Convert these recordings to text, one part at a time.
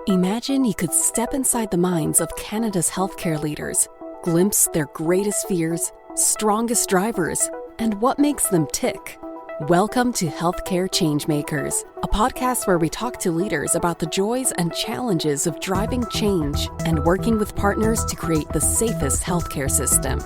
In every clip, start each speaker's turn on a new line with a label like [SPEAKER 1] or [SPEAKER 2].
[SPEAKER 1] Imagine you could step inside the minds of Canada's healthcare leaders, glimpse their greatest fears, strongest drivers, and what makes them tick. Welcome to Healthcare Changemakers, a podcast where we talk to leaders about the joys and challenges of driving change and working with partners to create the safest healthcare system.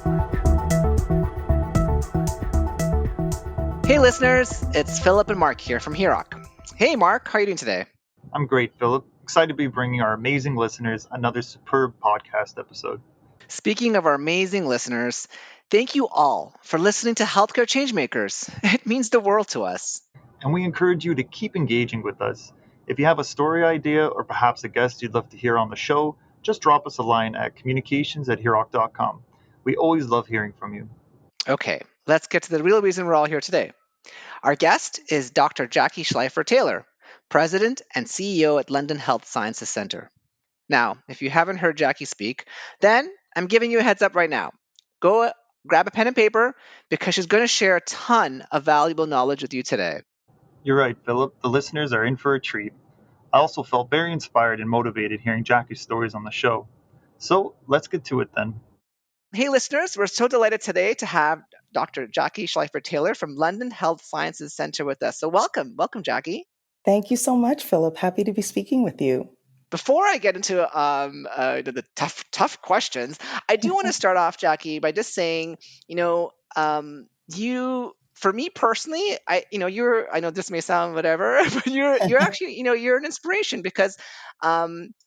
[SPEAKER 2] Hey listeners, it's Philip and Mark here from HEROC. Hey Mark, how are you doing today?
[SPEAKER 3] I'm great, Philip. Excited to be bringing our amazing listeners another superb podcast episode.
[SPEAKER 2] Speaking of our amazing listeners, thank you all for listening to Healthcare Changemakers. It means the world to us.
[SPEAKER 3] And we encourage you to keep engaging with us. If you have a story idea or perhaps a guest you'd love to hear on the show, just drop us a line at communications@heroc.com. We always love hearing from you.
[SPEAKER 2] Okay, let's get to the real reason we're all here today. Our guest is Dr. Jackie Schleifer Taylor, President and CEO at London Health Sciences Centre. Now, if you haven't heard Jackie speak, then I'm giving you a heads up right now. Go grab a pen and paper because she's going to share a ton of valuable knowledge with you today.
[SPEAKER 3] You're right, Philip. The listeners are in for a treat. I also felt very inspired and motivated hearing Jackie's stories on the show. So let's get to it then.
[SPEAKER 2] Hey, listeners, we're so delighted today to have Dr. Jackie Schleifer Taylor from London Health Sciences Centre with us. So welcome, Jackie.
[SPEAKER 4] Thank you so much, Philip. Happy to be speaking with you.
[SPEAKER 2] Before I get into the tough questions, I do want to start off, Jackie, by just saying, you, for me personally, I know this may sound whatever, but you're actually, you're an inspiration because,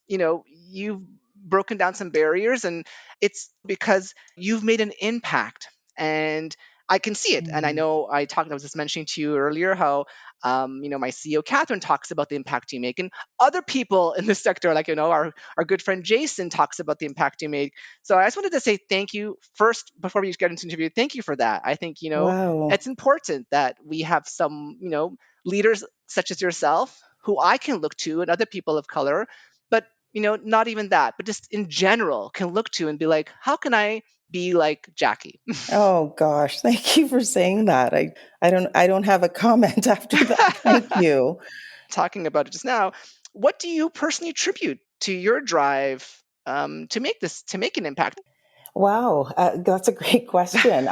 [SPEAKER 2] you've broken down some barriers, and it's because you've made an impact, and I can see it. And I know I was just mentioning to you earlier how, my CEO, Catherine, talks about the impact you make. And other people in the sector, like, our good friend Jason talks about the impact you make. So I just wanted to say thank you first, before we get into the interview. Thank you for that. I think,
[SPEAKER 4] Wow.
[SPEAKER 2] it's important that we have some, leaders such as yourself who I can look to, and other people of color, but, not even that, but just in general can look to and be like, how can I be like Jackie?
[SPEAKER 4] Oh gosh, thank you for saying that. I don't have a comment after that. Thank you.
[SPEAKER 2] Talking about it just now, what do you personally attribute to your drive to make an impact?
[SPEAKER 4] Wow, that's a great question.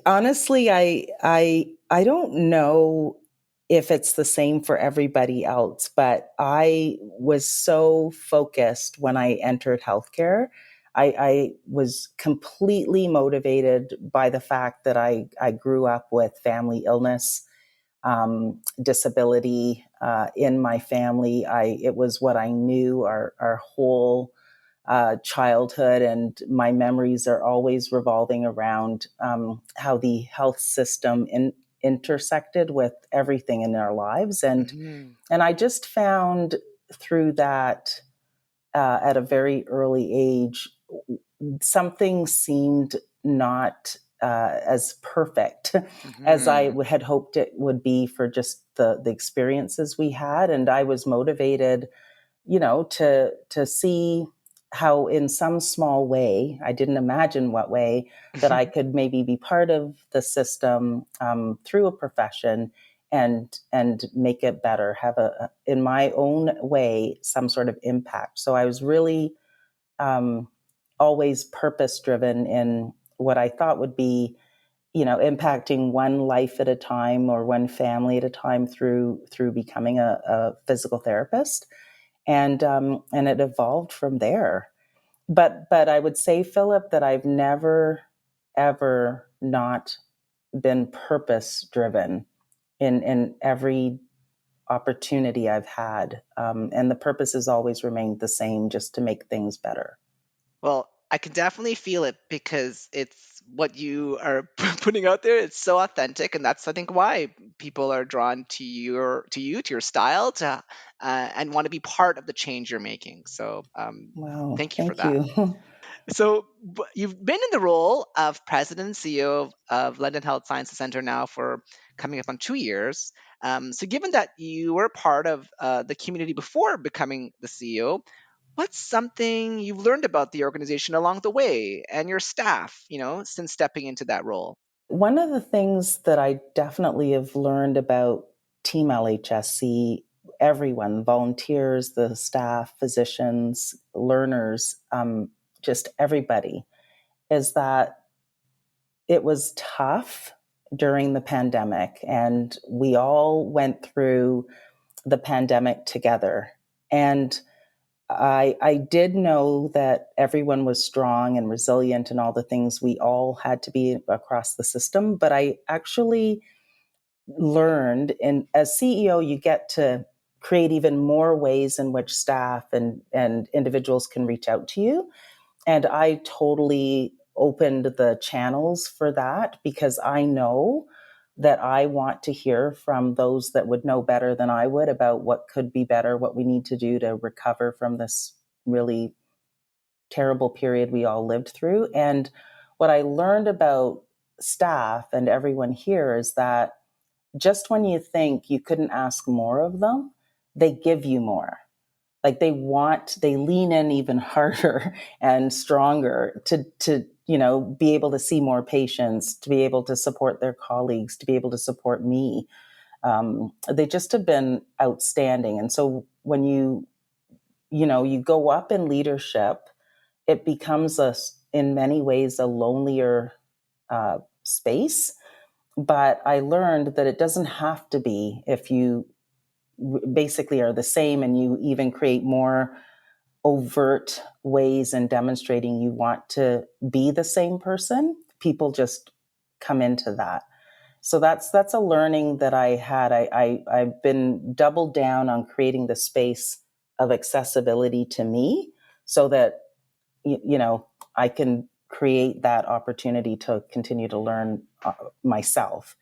[SPEAKER 4] Honestly, I don't know if it's the same for everybody else, but I was so focused when I entered healthcare. I was completely motivated by the fact that I grew up with family illness, disability in my family. It was what I knew our whole childhood, and my memories are always revolving around how the health system intersected with everything in our lives, and I just found through that at a very early age, something seemed not as perfect as I had hoped it would be for just the experiences we had, and I was motivated, to see how in some small way, I didn't imagine what way, that I could maybe be part of the system through a profession and make it better, have in my own way, some sort of impact. So I was really always purpose driven in what I thought would be, impacting one life at a time or one family at a time through becoming a physical therapist. And it evolved from there. But I would say, Philip, that I've never, ever not been purpose driven in every opportunity I've had. And the purpose has always remained the same, just to make things better.
[SPEAKER 2] Well, I can definitely feel it because it's what you are putting out there. It's so authentic, and that's, I think, why people are drawn to your style, and want to be part of the change you're making. So,
[SPEAKER 4] Wow,
[SPEAKER 2] thank you for
[SPEAKER 4] thank
[SPEAKER 2] that.
[SPEAKER 4] you.
[SPEAKER 2] So you've been in the role of President and CEO of London Health Sciences Centre now for coming up on 2 years. So given that you were part of the community before becoming the CEO, what's something you've learned about the organization along the way and your staff, since stepping into that role?
[SPEAKER 4] One of the things that I definitely have learned about Team LHSC everyone, volunteers, the staff, physicians, learners, just everybody, is that it was tough during the pandemic, and we all went through the pandemic together. And I did know that everyone was strong and resilient and all the things we all had to be across the system. But I actually learned, and as CEO, you get to create even more ways in which staff and individuals can reach out to you. And I totally opened the channels for that, because I know that I want to hear from those that would know better than I would about what could be better, what we need to do to recover from this really terrible period we all lived through. And what I learned about staff and everyone here is that just when you think you couldn't ask more of them, they give you more. Like they lean in even harder and stronger to be able to see more patients, to be able to support their colleagues, to be able to support me. They just have been outstanding. And so when you go up in leadership, it becomes in many ways a lonelier space. But I learned that it doesn't have to be if you basically are the same and you even create more overt ways in demonstrating you want to be the same person. People just come into that. So that's a learning that I had. I've been doubled down on creating the space of accessibility to me so that, I can create that opportunity to continue to learn myself.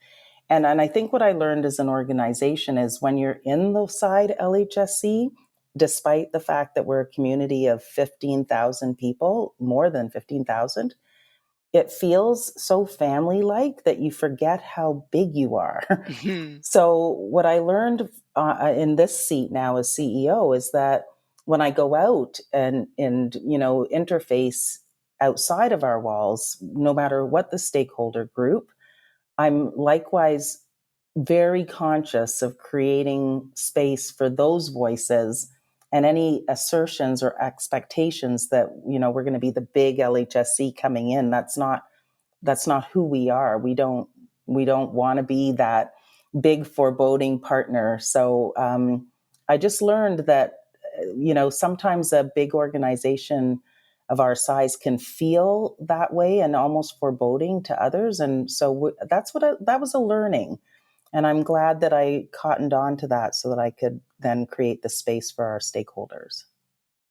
[SPEAKER 4] And I think what I learned as an organization is when you're in the side LHSC, despite the fact that we're a community of 15,000 people, more than 15,000, it feels so family-like that you forget how big you are. So what I learned in this seat now as CEO is that when I go out and interface outside of our walls, no matter what the stakeholder group, I'm likewise very conscious of creating space for those voices and any assertions or expectations that, we're going to be the big LHSC coming in. That's not who we are. We don't want to be that big foreboding partner. So I just learned that, sometimes a big organization of our size can feel that way and almost foreboding to others. And so that was a learning. And I'm glad that I cottoned on to that so that I could then create the space for our stakeholders.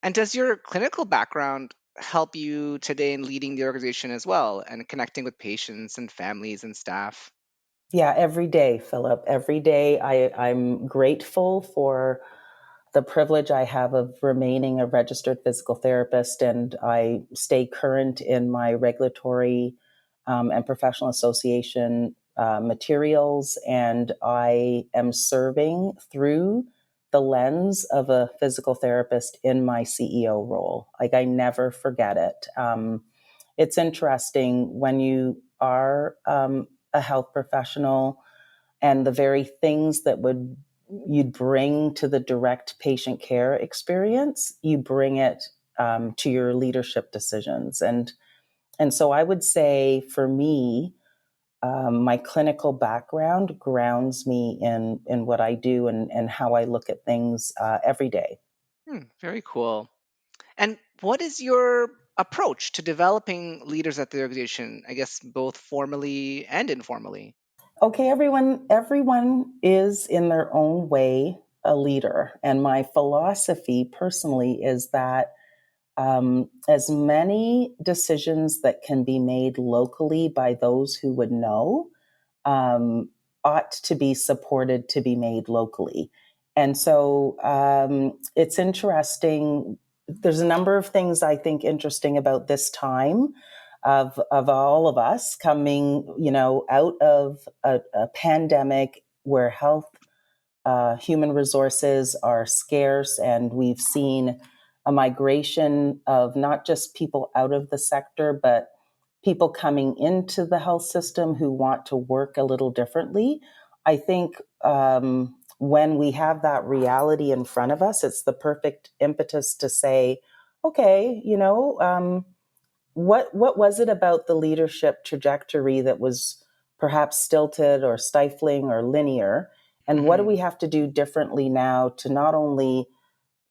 [SPEAKER 2] And does your clinical background help you today in leading the organization as well and connecting with patients and families and staff?
[SPEAKER 4] Yeah, every day, Philip. Every day I'm grateful for the privilege I have of remaining a registered physical therapist, and I stay current in my regulatory and professional association materials, and I am serving through the lens of a physical therapist in my CEO role. Like I never forget it. It's interesting when you are a health professional and the very things that you'd bring to the direct patient care experience, you bring it to your leadership decisions. And so I would say for me, my clinical background grounds me in what I do and how I look at things every day.
[SPEAKER 2] Very cool. And what is your approach to developing leaders at the organization? I guess both formally and informally.
[SPEAKER 4] Okay, everyone is in their own way a leader. And my philosophy personally is that as many decisions that can be made locally by those who would know um, ought to be supported to be made locally. And so it's interesting. There's a number of things I think interesting about this time of all of us coming, out of a pandemic where health, human resources are scarce, and we've seen a migration of not just people out of the sector, but people coming into the health system who want to work a little differently. I think when we have that reality in front of us, it's the perfect impetus to say, okay, what was it about the leadership trajectory that was perhaps stilted or stifling or linear? And what do we have to do differently now to not only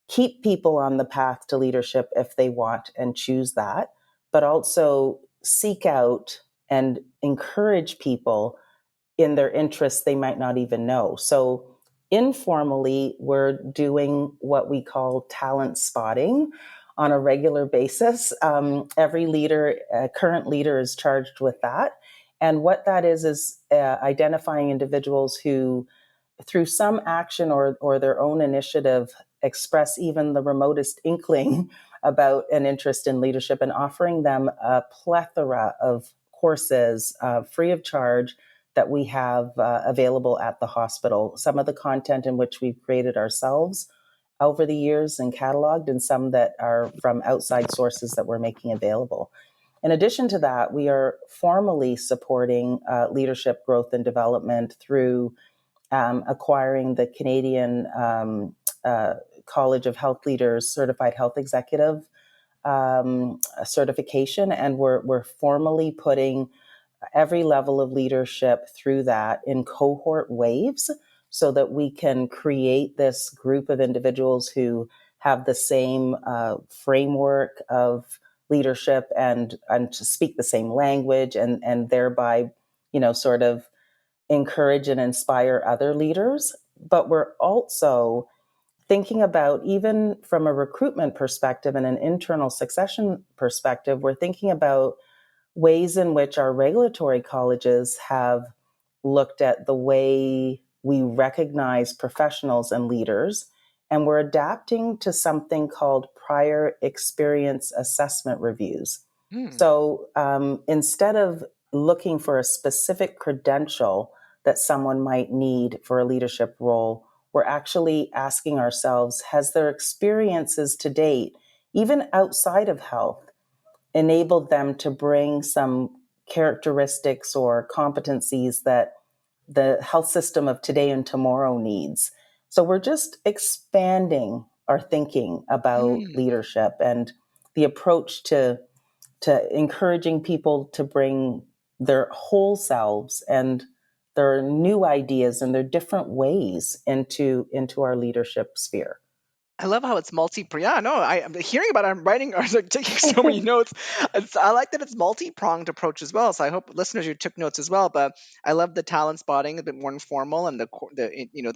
[SPEAKER 4] keep people on the path to leadership if they want and choose that, but also seek out and encourage people in their interests they might not even know. So informally, we're doing what we call talent spotting on a regular basis. Every leader, current leader, is charged with that. And what that is identifying individuals who, through some action or their own initiative, express even the remotest inkling about an interest in leadership, and offering them a plethora of courses free of charge that we have available at the hospital. Some of the content in which we've created ourselves over the years and cataloged, and some that are from outside sources that we're making available. In addition to that, we are formally supporting leadership growth and development through acquiring the Canadian College of Health Leaders Certified Health Executive certification, and we're formally putting every level of leadership through that in cohort waves, so that we can create this group of individuals who have the same framework of leadership and to speak the same language, and thereby, sort of encourage and inspire other leaders. But we're also thinking about, even from a recruitment perspective and an internal succession perspective, we're thinking about ways in which our regulatory colleges have looked at the way we recognize professionals and leaders. And we're adapting to something called prior experience assessment reviews. So instead of looking for a specific credential that someone might need for a leadership role, we're actually asking ourselves, has their experiences to date, even outside of health, enabled them to bring some characteristics or competencies that the health system of today and tomorrow needs? So we're just expanding our thinking about leadership and the approach to encouraging people to bring their whole selves and their new ideas and their different ways into our leadership sphere.
[SPEAKER 2] I love how it's yeah, no, I'm hearing about it. I'm writing or like taking so many notes. I like that it's multi-pronged approach as well. So I hope listeners, you took notes as well. But I love the talent spotting, a bit more informal, and the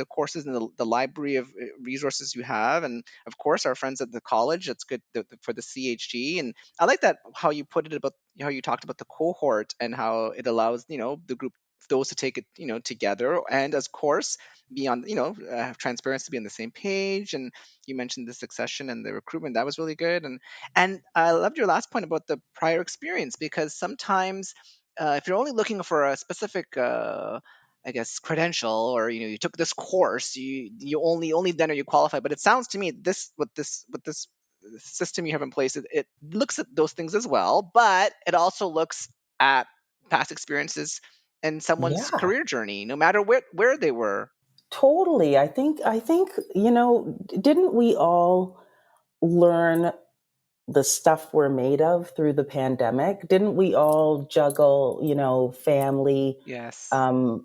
[SPEAKER 2] courses and the library of resources you have, and of course our friends at the college. It's good for the CHG, and I like that how you put it about how you talked about the cohort and how it allows the group, those to take it together, and of course be on transparency, be on the same page. And you mentioned the succession and the recruitment. That was really good. And I loved your last point about the prior experience, because sometimes if you're only looking for a specific I guess credential, or you took this course, you only then are you qualified. But it sounds to me this system you have in place, it looks at those things as well, but it also looks at past experiences and someone's
[SPEAKER 4] Yeah,
[SPEAKER 2] career journey, no matter where they were.
[SPEAKER 4] totally. I think didn't we all learn the stuff we're made of through the pandemic? Didn't we all juggle, family,
[SPEAKER 2] Yes.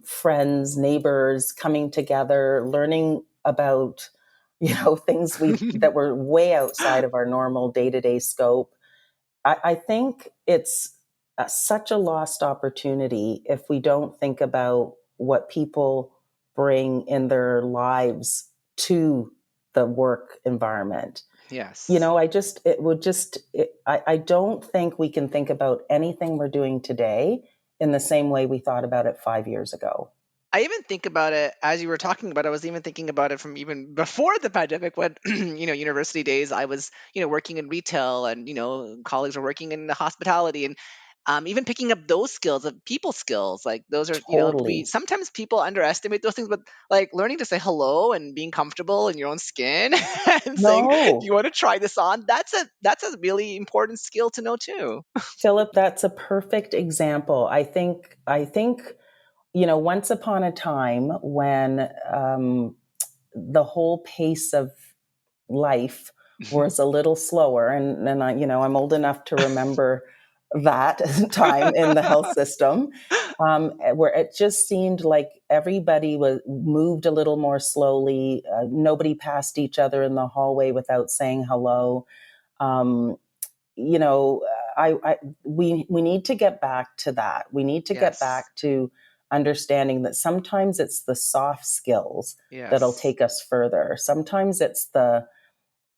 [SPEAKER 4] friends, neighbors coming together, learning about, things that were way outside of our normal day-to-day scope? I think it's such a lost opportunity if we don't think about what people bring in their lives to the work environment.
[SPEAKER 2] Yes.
[SPEAKER 4] I don't think we can think about anything we're doing today in the same way we thought about it 5 years ago.
[SPEAKER 2] I even think about it as you were talking about. I was even thinking about it from even before the pandemic, when university days. I was working in retail, and colleagues were working in the hospitality, and even picking up those skills of people skills. Like those are we
[SPEAKER 4] Totally.
[SPEAKER 2] sometimes people underestimate those things, but like learning to say hello and being comfortable in your own skin and saying, "Do
[SPEAKER 4] No,
[SPEAKER 2] you want to try this on?" That's a really important skill to know too.
[SPEAKER 4] Philip, that's a perfect example. I think once upon a time when the whole pace of life was a little slower. And I, I'm old enough to remember that time in the health system, where it just seemed like everybody was moved a little more slowly. Nobody passed each other in the hallway without saying hello. Um, you know, we need to get back to that. We need to get
[SPEAKER 2] Yes.
[SPEAKER 4] back to understanding that sometimes it's the soft skills that'll
[SPEAKER 2] Yes.
[SPEAKER 4] take us further. Sometimes it's the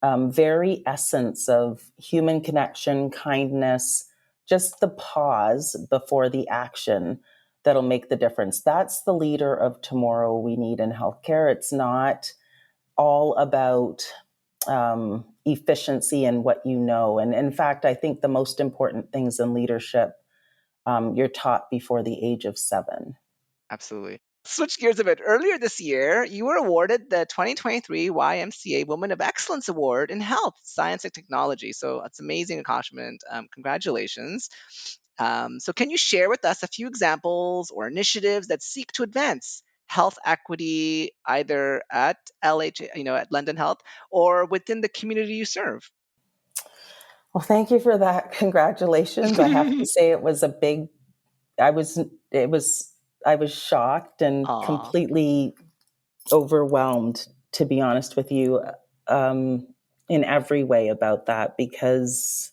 [SPEAKER 4] very essence of human connection, kindness, just the pause before the action that'll make the difference. That's the leader of tomorrow we need in healthcare. It's not all about efficiency and what you know. And in fact, I think the most important things in leadership you're taught before the age of 7.
[SPEAKER 2] Absolutely. Switch gears a bit. Earlier this year, you were awarded the 2023 YMCA Woman of Excellence Award in Health, Science, and Technology. So it's an amazing accomplishment. Congratulations. So can you share with us a few examples or initiatives that seek to advance health equity either at at London Health or within the community you serve?
[SPEAKER 4] Well, thank you for that. Congratulations. I have to say it was a big, I was, it was, I was shocked and
[SPEAKER 2] Aw.
[SPEAKER 4] completely overwhelmed, to be honest with you, um, in every way about that, because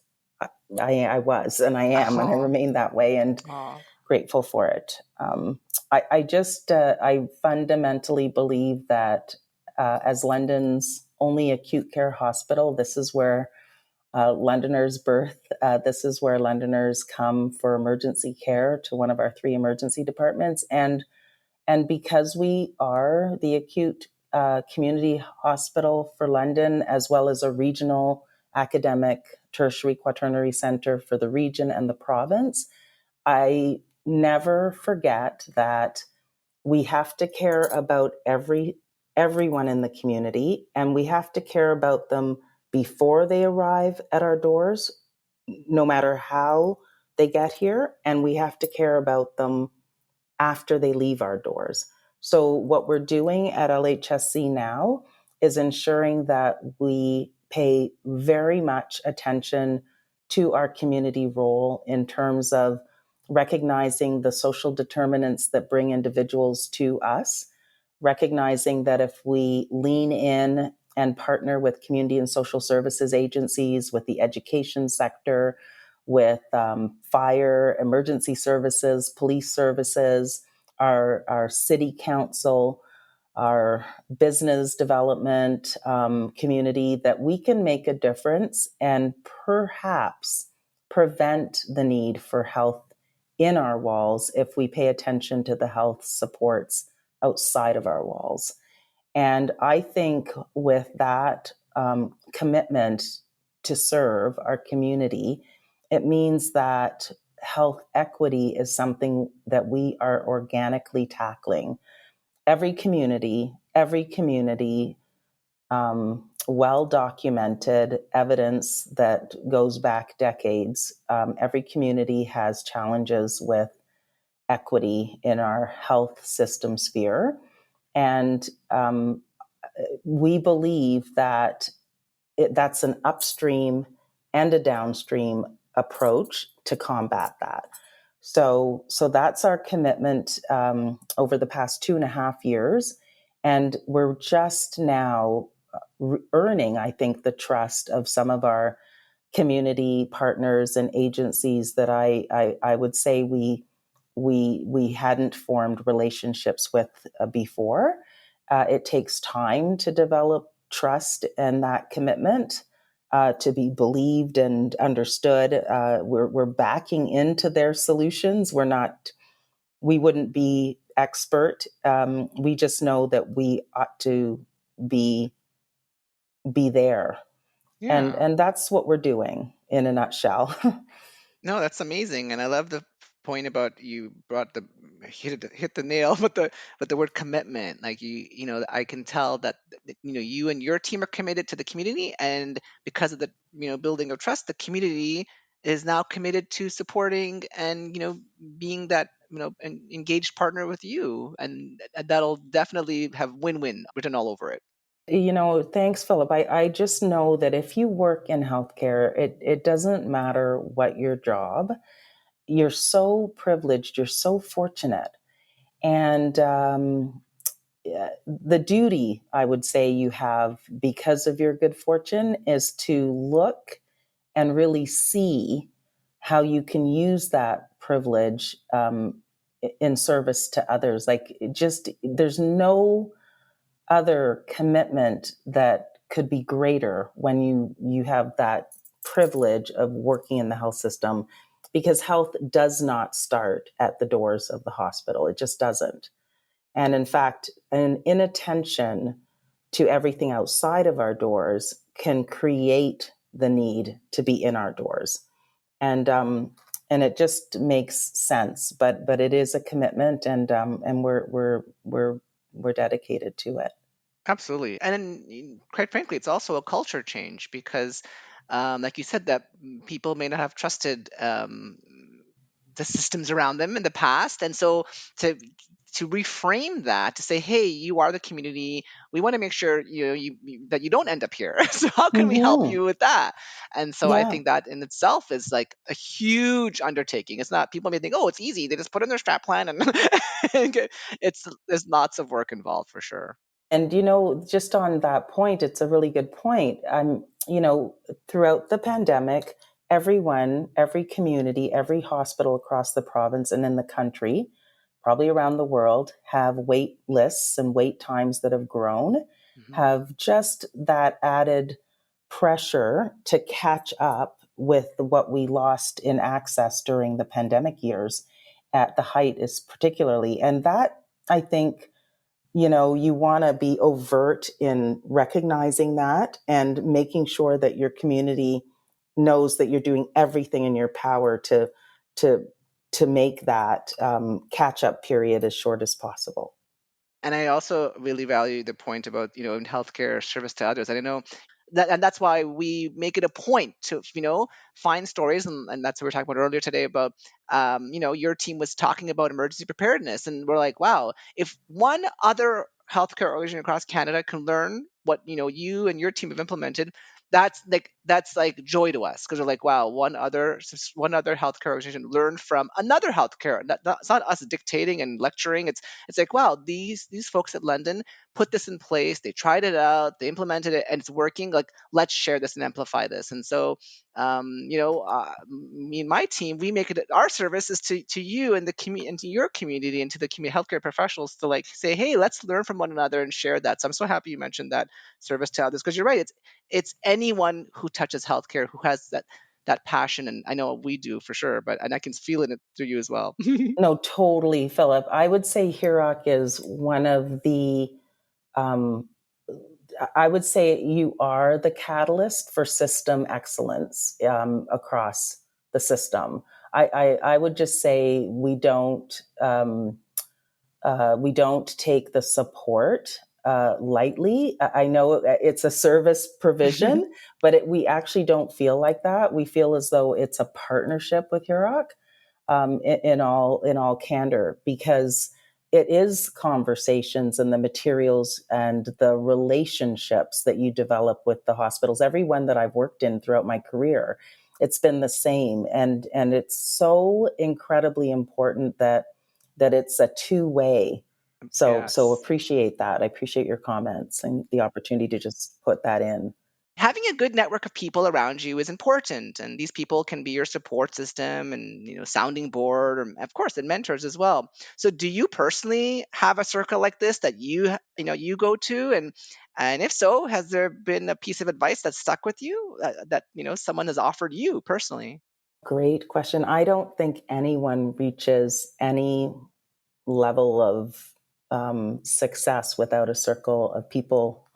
[SPEAKER 4] I was and I am and I
[SPEAKER 2] Aw.
[SPEAKER 4] remain that way and
[SPEAKER 2] Aw.
[SPEAKER 4] grateful for it. I fundamentally believe that as London's only acute care hospital, this is where Londoners birth. This is where Londoners come for emergency care to one of our 3 emergency departments. And because we are the acute community hospital for London, as well as a regional academic tertiary quaternary center for the region and the province, I never forget that we have to care about everyone in the community, and we have to care about them before they arrive at our doors, no matter how they get here, and we have to care about them after they leave our doors. So what we're doing at LHSC now is ensuring that we pay very much attention to our community role in terms of recognizing the social determinants that bring individuals to us, recognizing that if we lean in and partner with community and social services agencies, with the education sector, with fire, emergency services, police services, our city council, our business development community, that we can make a difference and perhaps prevent the need for health in our walls if we pay attention to the health supports outside of our walls. And I think with that commitment to serve our community, it means that health equity is something that we are organically tackling. Every community, well documented evidence that goes back decades. Every community has challenges with equity in our health system sphere. And we believe that that's an upstream and a downstream approach to combat that. So that's our commitment over the past 2.5 years. And we're just now earning, I think, the trust of some of our community partners and agencies that I would say we hadn't formed relationships with before. It takes time to develop trust and that commitment to be believed and understood. We're backing into their solutions. We wouldn't be expert. We just know that we ought to be there,
[SPEAKER 2] Yeah.
[SPEAKER 4] and that's what we're doing in a nutshell.
[SPEAKER 2] No, that's amazing, and I love the point about you brought the hit the nail with the word commitment. Like I can tell that you and your team are committed to the community, and because of the building of trust, the community is now committed to supporting and being that an engaged partner with you, and that'll definitely have win-win written all over it.
[SPEAKER 4] Thanks, Philip. I just know that if you work in healthcare, it doesn't matter what your job, you're so privileged, you're so fortunate. And the duty, I would say, you have because of your good fortune is to look and really see how you can use that privilege in service to others. Like, there's no other commitment that could be greater when you have that privilege of working in the health system, because health does not start at the doors of the hospital. It just doesn't. And in fact, an inattention to everything outside of our doors can create the need to be in our doors. And it just makes sense, but it is a commitment, and we're dedicated to it.
[SPEAKER 2] Absolutely. And then, quite frankly, it's also a culture change because, like you said, that people may not have trusted the systems around them in the past. And so to reframe that, to say, hey, you are the community. We want to make sure that you don't end up here. So how can we help
[SPEAKER 4] Mm-hmm.
[SPEAKER 2] you with that? And so I
[SPEAKER 4] Yeah.
[SPEAKER 2] think that in itself is like a huge undertaking. It's not, people may think, oh, it's easy. They just put in their strat plan and there's lots of work involved for sure.
[SPEAKER 4] And, just on that point, it's a really good point. Throughout the pandemic, every community, every hospital across the province and in the country, probably around the world, have wait lists and wait times that have grown,
[SPEAKER 2] Mhm.
[SPEAKER 4] have just that added pressure to catch up with what we lost in access during the pandemic years at the height is particularly. And that, I think, you want to be overt in recognizing that and making sure that your community knows that you're doing everything in your power to to make that catch up period as short as possible.
[SPEAKER 2] And I also really value the point about, in healthcare service to others. I don't know that, and that's why we make it a point to, find stories, and that's what we were talking about earlier today about, your team was talking about emergency preparedness, and we're like, wow, if one other healthcare organization across Canada can learn what you and your team have implemented, that's like joy to us, because we're like, wow, one other healthcare organization learned from another healthcare. It's not us dictating and lecturing. It's like, wow, these folks at London put this in place. They tried it out. They implemented it, and it's working. Like, let's share this and amplify this. And so, me and my team, we make it our service is to you and the community, and to your community, and to the community healthcare professionals to like say, hey, let's learn from one another and share that. So I'm so happy you mentioned that service to others, because you're right. It's anyone who touches healthcare who has that passion, and I know we do for sure, but and I can feel it through you as well.
[SPEAKER 4] No, totally, Philip. I would say Hurock is one of the um, I would say you are the catalyst for system excellence across the system. I would just say we don't take the support lightly. I know it's a service provision, but we actually don't feel like that. We feel as though it's a partnership with Hurock, in all candor, because it is conversations and the materials and the relationships that you develop with the hospitals. Everyone that I've worked in throughout my career, it's been the same, and it's so incredibly important that it's a two-way. So
[SPEAKER 2] Yes.
[SPEAKER 4] appreciate that. I appreciate your comments and the opportunity to just put that in.
[SPEAKER 2] Having a good network of people around you is important, and these people can be your support system and sounding board, or of course, and mentors as well. So do you personally have a circle like this that you go to, and if so, has there been a piece of advice that stuck with you, that someone has offered you personally?
[SPEAKER 4] Great question. I don't think anyone reaches any level of success without a circle of people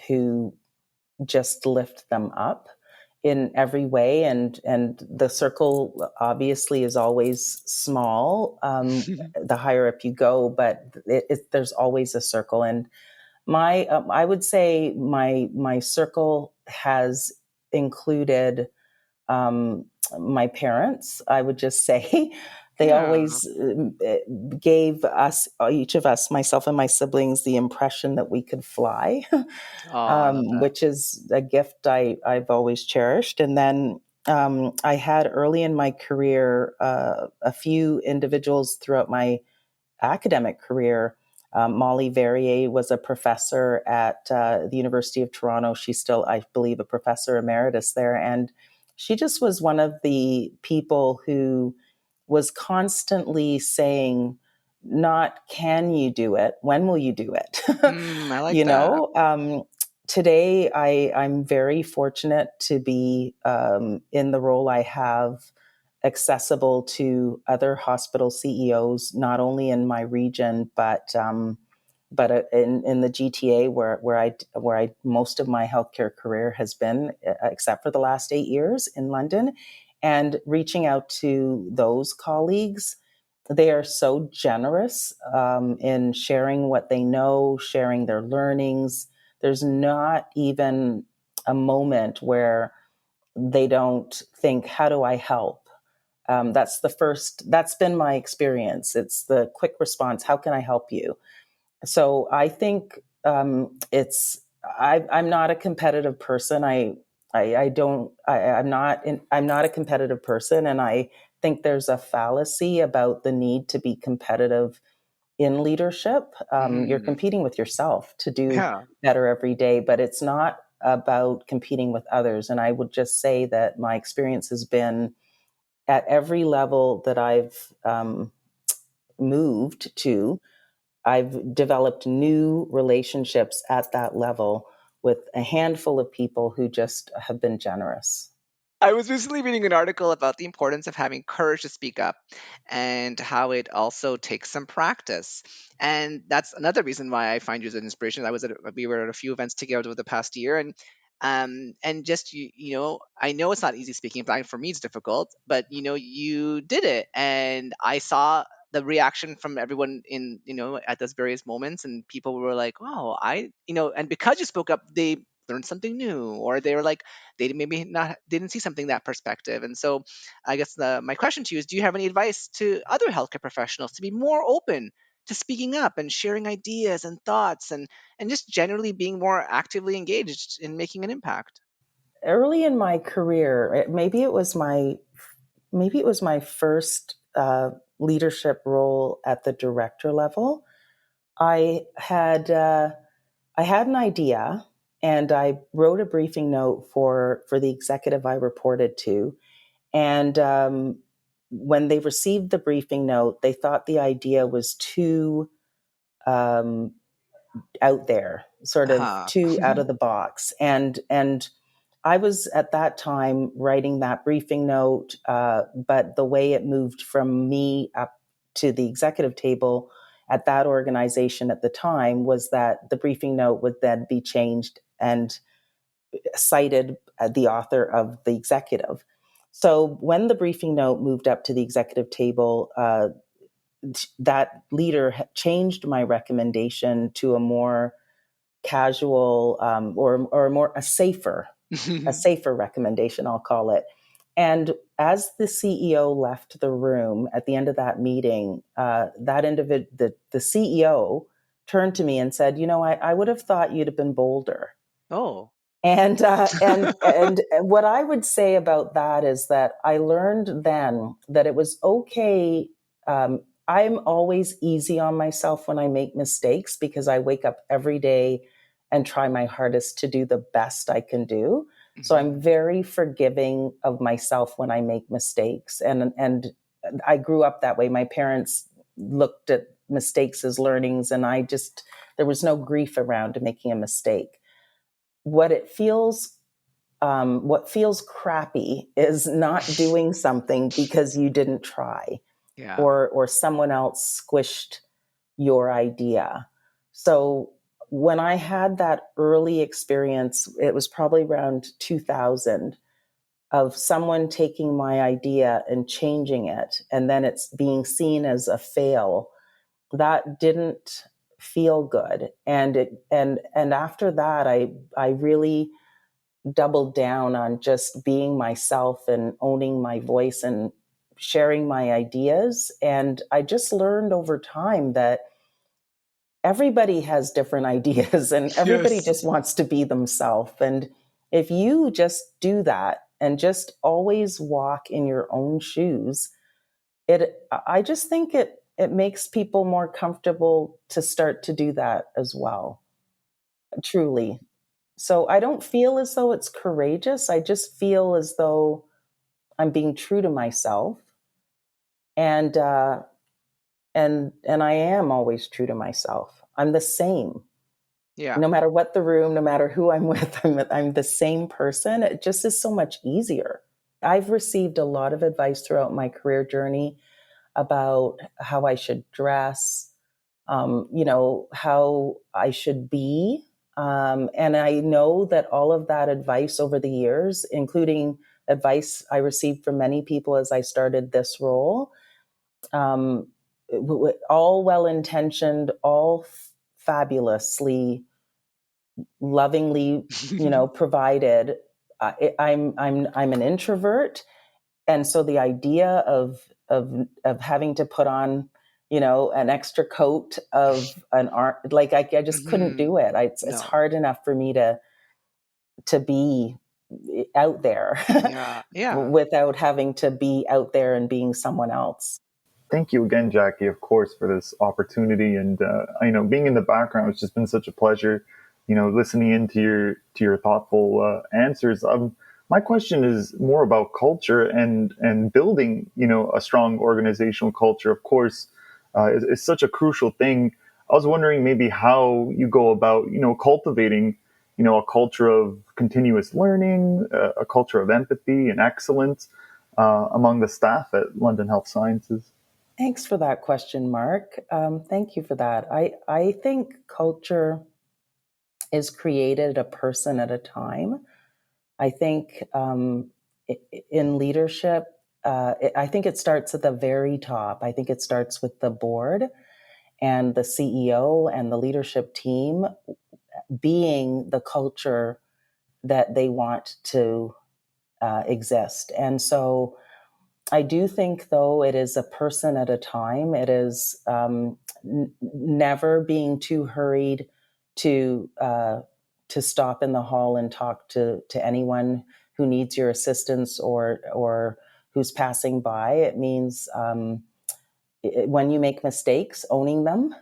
[SPEAKER 4] who just lift them up in every way, and the circle obviously is always small, the higher up you go, but there's always a circle. And I would say my circle has included um, my parents, I would just say, They
[SPEAKER 2] Yeah.
[SPEAKER 4] always gave us, each of us, myself and my siblings, the impression that we could fly,
[SPEAKER 2] Oh, I love that.
[SPEAKER 4] which is a gift I've always cherished. And then I had early in my career a few individuals throughout my academic career. Molly Verrier was a professor at the University of Toronto. She's still, I believe, a professor emeritus there. And she just was one of the people who was constantly saying, not can you do it, when will you do it?
[SPEAKER 2] I like that.
[SPEAKER 4] Today I'm very fortunate to be in the role I have, accessible to other hospital CEOs, not only in my region, but in the GTA where I most of my healthcare career has been, except for the last 8 years in London, and reaching out to those colleagues. They are so generous in sharing what they know, sharing their learnings. There's not even a moment where they don't think, how do I help? That's been my experience. It's the quick response. How can I help you? So I think I'm not a competitive person. I'm not a competitive person. And I think there's a fallacy about the need to be competitive in leadership. You're
[SPEAKER 2] Hmm.
[SPEAKER 4] competing with yourself to do
[SPEAKER 2] Yeah.
[SPEAKER 4] better every day, but it's not about competing with others. And I would just say that my experience has been at every level that I've moved to, I've developed new relationships at that level with a handful of people who just have been generous.
[SPEAKER 2] I was recently reading an article about the importance of having courage to speak up and how it also takes some practice. And that's another reason why I find you as an inspiration. We were at a few events together over the past year, and just I know it's not easy speaking, but for me it's difficult. But you did it, and I saw the reaction from everyone in at those various moments, and people were like, "Oh, and because you spoke up, they learned something new, or they were like they maybe not didn't see something that perspective." And so I guess my question to you is, do you have any advice to other healthcare professionals to be more open to speaking up and sharing ideas and thoughts, and just generally being more actively engaged in making an impact?
[SPEAKER 4] Early in my career, maybe it was my first leadership role at the director level. I had I had an idea, and I wrote a briefing note for the executive I reported to. And when they received the briefing note, they thought the idea was too um, out there, sort of
[SPEAKER 2] Huh.
[SPEAKER 4] too out of the box. And I was at that time writing that briefing note, but the way it moved from me up to the executive table at that organization at the time was that the briefing note would then be changed and cited the author of the executive. So when the briefing note moved up to the executive table, that leader changed my recommendation to a more casual or more a safer recommendation, I'll call it. And as the CEO left the room at the end of that meeting, the CEO turned to me and said, I would have thought you'd have been bolder.
[SPEAKER 2] Oh.
[SPEAKER 4] And what I would say about that is that I learned then that it was okay. I'm always easy on myself when I make mistakes because I wake up every day and try my hardest to do the best I can do. So
[SPEAKER 2] Hmm.
[SPEAKER 4] I'm very forgiving of myself when I make mistakes. And I grew up that way. My parents looked at mistakes as learnings, and there was no grief around making a mistake. What feels crappy is not doing something because you didn't try,
[SPEAKER 2] Yeah.
[SPEAKER 4] or someone else squished your idea. So when I had that early experience, it was probably around 2000, of someone taking my idea and changing it, and then it's being seen as a fail. That didn't feel good. And after that, I really doubled down on just being myself and owning my voice and sharing my ideas. And I just learned over time that everybody has different ideas and everybody
[SPEAKER 2] Yes.
[SPEAKER 4] just wants to be themselves. And if you just do that and just always walk in your own shoes, I just think it makes people more comfortable to start to do that as well. Truly. So I don't feel as though it's courageous. I just feel as though I'm being true to myself, and and I am always true to myself. I'm the same,
[SPEAKER 2] Yeah.
[SPEAKER 4] no matter what the room, no matter who I'm with. I'm the same person. It just is so much easier. I've received a lot of advice throughout my career journey about how I should dress, how I should be. And I know that all of that advice over the years, including advice I received from many people as I started this role, um, all well intentioned, all fabulously, lovingly, provided. I'm an introvert, and so the idea of having to put on an extra coat of an art, like I just couldn't do it. It's
[SPEAKER 2] No.
[SPEAKER 4] hard enough for me to be out there
[SPEAKER 2] Yeah.
[SPEAKER 4] without having to be out there and being someone else.
[SPEAKER 3] Thank you again, Jackie, of course, for this opportunity. And being in the background, it's just been such a pleasure. Listening into your thoughtful answers. My question is more about culture and building, a strong organizational culture. Of course, is such a crucial thing. I was wondering maybe how you go about, cultivating, a culture of continuous learning, a culture of empathy and excellence among the staff at London Health Sciences.
[SPEAKER 4] Thanks for that question, Mark. Thank you for that. I think culture is created a person at a time. I think in leadership, I think it starts at the very top. I think it starts with the board and the CEO and the leadership team being the culture that they want to exist. And so I do think, though, it is a person at a time. It is never being too hurried to stop in the hall and talk to anyone who needs your assistance or who's passing by. It means when you make mistakes, owning them.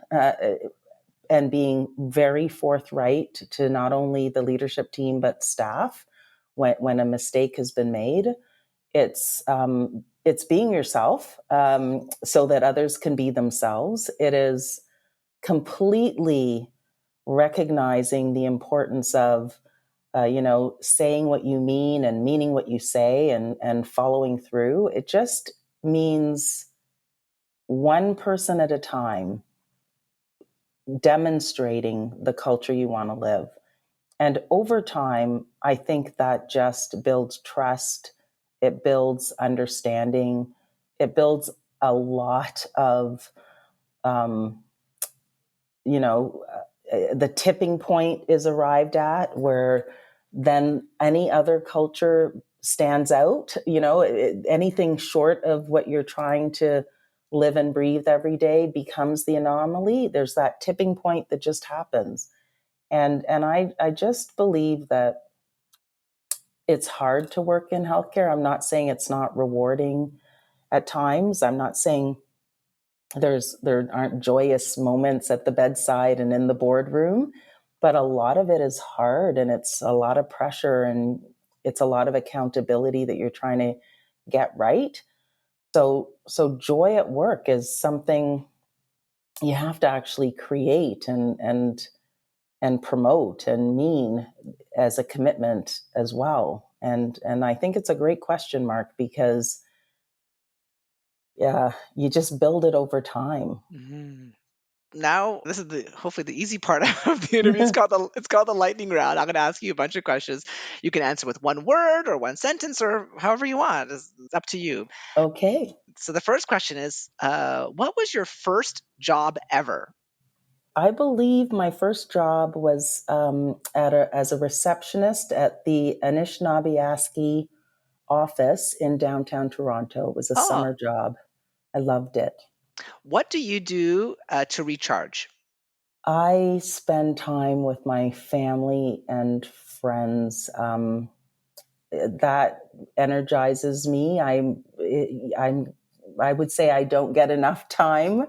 [SPEAKER 4] And being very forthright to not only the leadership team but staff when a mistake has been made. It's being yourself so that others can be themselves. It is completely recognizing the importance of saying what you mean and meaning what you say and following through. It just means one person at a time demonstrating the culture you want to live. And over time, I think that just builds trust. It builds understanding. It builds a lot of, the tipping point is arrived at where then any other culture stands out. Anything short of what you're trying to live and breathe every day becomes the anomaly. There's that tipping point that just happens. And I just believe that it's hard to work in healthcare. I'm not saying it's not rewarding at times. I'm not saying there aren't joyous moments at the bedside and in the boardroom, but a lot of it is hard and it's a lot of pressure and it's a lot of accountability that you're trying to get right. So joy at work is something you have to actually create and promote and mean as a commitment as well. And I think it's a great question, Mark, because you just build it over time.
[SPEAKER 2] Mm-hmm. Now, this is hopefully the easy part of the interview. It's called the lightning round. I'm going to ask you a bunch of questions. You can answer with one word or one sentence or however you want. It's up to you.
[SPEAKER 4] Okay.
[SPEAKER 2] So the first question is, what was your first job ever?
[SPEAKER 4] I believe my first job was as a receptionist at the Anishinaabe office in downtown Toronto. It was a
[SPEAKER 2] Oh,
[SPEAKER 4] summer job. I loved it.
[SPEAKER 2] what do you do to recharge?
[SPEAKER 4] I spend time with my family and friends. That energizes me. I would say I don't get enough time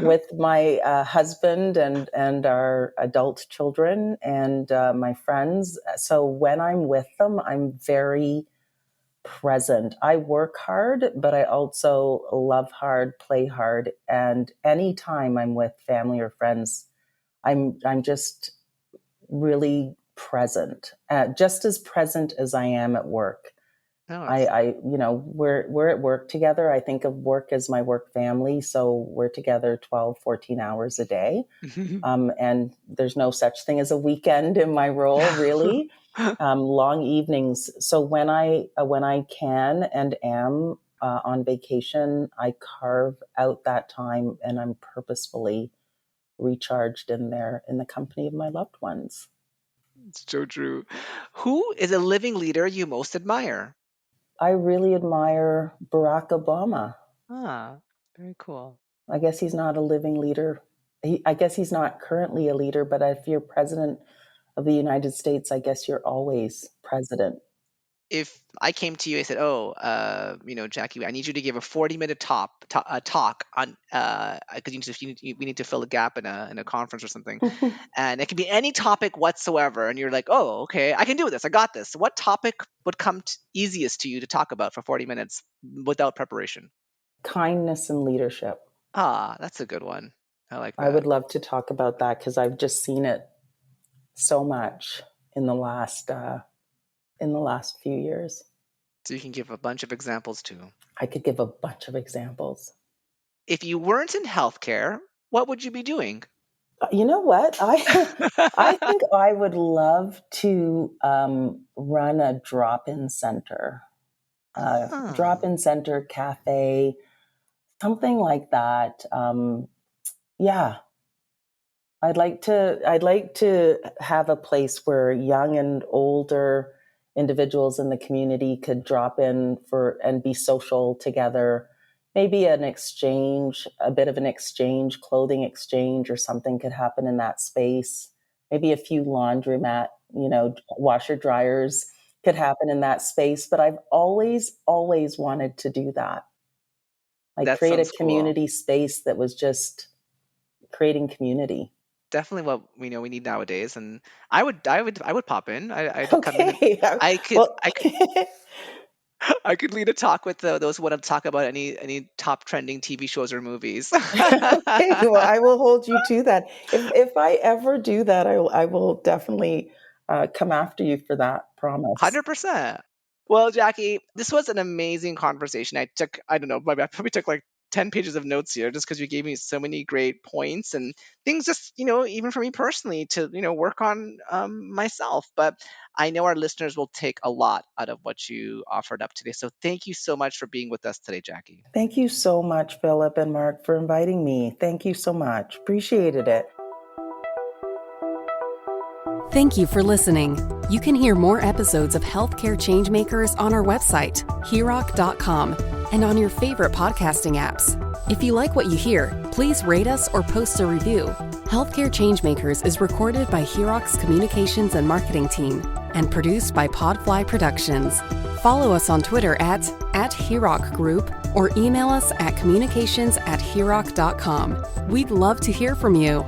[SPEAKER 4] with my husband and our adult children and my friends. So when I'm with them, I'm very present. I work hard, but I also love hard, play hard, and anytime I'm with family or friends, I'm just really present, just as present as I am at work.
[SPEAKER 2] No,
[SPEAKER 4] We're at work together. I think of work as my work family. So we're together 12, 14 hours a day. And there's no such thing as a weekend in my role, really. Long evenings. So when I can and am on vacation, I carve out that time and I'm purposefully recharged in the company of my loved ones.
[SPEAKER 2] it's so true. Who is a living leader you most admire?
[SPEAKER 4] I really admire Barack Obama.
[SPEAKER 2] Ah, very cool.
[SPEAKER 4] I guess he's not a living leader. I guess he's not currently a leader, but if you're president of the United States, I guess you're always president.
[SPEAKER 2] If I came to you and said, "Oh, Jackie, I need you to give a 40-minute talk on because we need to fill a gap in a conference or something, and it can be any topic whatsoever," and you're like, "Oh, okay, I can do this. I got this." What topic would come easiest to you to talk about for 40 minutes without preparation?
[SPEAKER 4] Kindness and leadership.
[SPEAKER 2] Ah, that's a good one. I like
[SPEAKER 4] I
[SPEAKER 2] that.
[SPEAKER 4] would love to talk about that because I've just seen it so much in the last few years.
[SPEAKER 2] So you can give a bunch of examples too.
[SPEAKER 4] I could give a bunch of examples.
[SPEAKER 2] If you weren't in healthcare, what would you be doing?
[SPEAKER 4] You know what? I think I would love to run a drop-in center,
[SPEAKER 2] Ah,
[SPEAKER 4] drop-in center cafe, something like that. Yeah, I'd like to have a place where young and older individuals in the community could drop in for and be social together. Maybe an exchange, a bit of an exchange, clothing exchange or something could happen in that space. Maybe a few laundromat, washer dryers could happen in that space. But I've always wanted to do that. Like
[SPEAKER 2] that
[SPEAKER 4] create a
[SPEAKER 2] sounds cool.
[SPEAKER 4] community space that was just creating community.
[SPEAKER 2] Definitely what we know we need nowadays, and I would pop in. I'd come in and
[SPEAKER 4] Okay.
[SPEAKER 2] I could
[SPEAKER 4] Well,
[SPEAKER 2] I could I could lead a talk with those who want to talk about any top trending TV shows or movies.
[SPEAKER 4] okay. Well, I will hold you to that. If I ever do that, I will definitely come after you for that promise.
[SPEAKER 2] 100%. Well, Jackie, this was an amazing conversation. I don't know, maybe I probably took like 10 pages of notes here just because you gave me so many great points and things just, even for me personally to, work on myself. But I know our listeners will take a lot out of what you offered up today. So thank you so much for being with us today, Jackie.
[SPEAKER 4] Thank you so much, Philip and Mark, for inviting me. Thank you so much. Appreciated it.
[SPEAKER 1] Thank you for listening. You can hear more episodes of Healthcare Changemakers on our website, heroc.com, and on your favorite podcasting apps. If you like what you hear, please rate us or post a review. Healthcare Changemakers is recorded by HEROC's communications and marketing team and produced by Podfly Productions. Follow us on Twitter at HEROC Group or email us at communications@heroc.com. We'd love to hear from you.